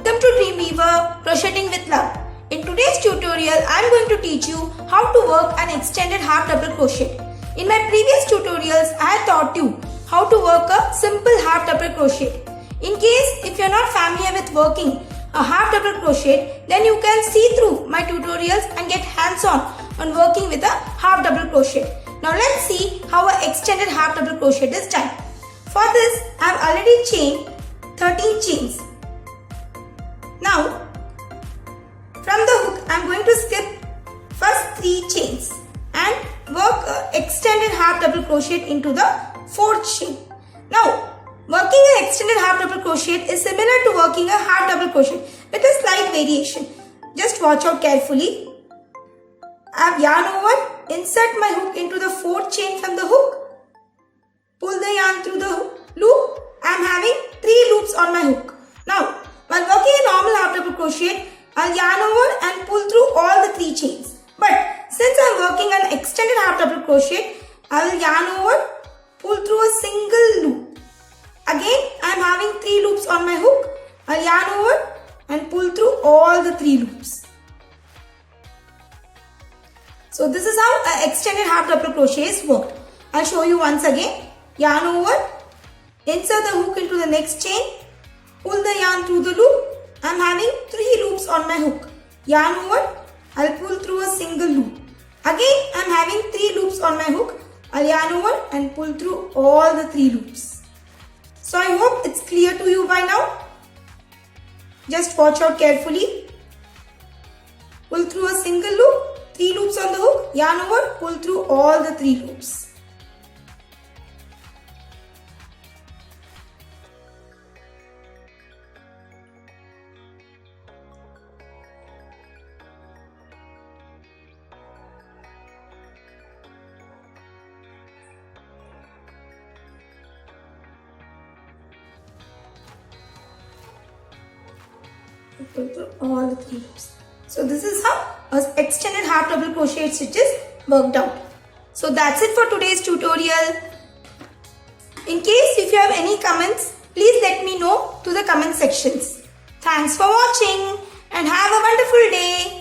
Welcome to Dreamweaver Crocheting with Love. In today's tutorial, I am going to teach you how to work an extended half double crochet. In my previous tutorials, I had taught you how to work a simple half double crochet. In case if you are not familiar with working a half double crochet, then you can see through my tutorials and get hands-on on working with a half double crochet. Now let's see how an extended half double crochet is done. For this, I have already chained 13 chains. Now, from the hook, I am going to skip first 3 chains and work extended half double crochet into the 4th chain. Now, working an extended half double crochet is similar to working a half double crochet with a slight variation. Just watch out carefully. I have yarn over, insert my hook into the 4th chain from the hook, pull the yarn through the loop. I am having 3 loops on my hook. Now, while working a normal half double crochet, I'll yarn over and pull through all the 3 chains. But since I'm working an extended half double crochet, I will yarn over, pull through a single loop. Again, I'm having 3 loops on my hook. I'll yarn over and pull through all the 3 loops. So this is how an extended half double crochet is worked. I'll show you once again. Yarn over, insert the hook into the next chain, pull the yarn through the loop. I'm having 3 loops on my hook. Yarn over, I'll pull through a single loop. Again, I'm having 3 loops on my hook. I'll yarn over and pull through all the 3 loops. So I hope it's clear to you by now. Just watch out carefully. Pull through a single loop, 3 loops on the hook, yarn over, pull through all the 3 loops. Pull through all the 3 loops. So this is how an extended half double crochet stitch is worked out. So that's it for today's tutorial. In case if you have any comments, please let me know to the comment sections. Thanks for watching and have a wonderful day.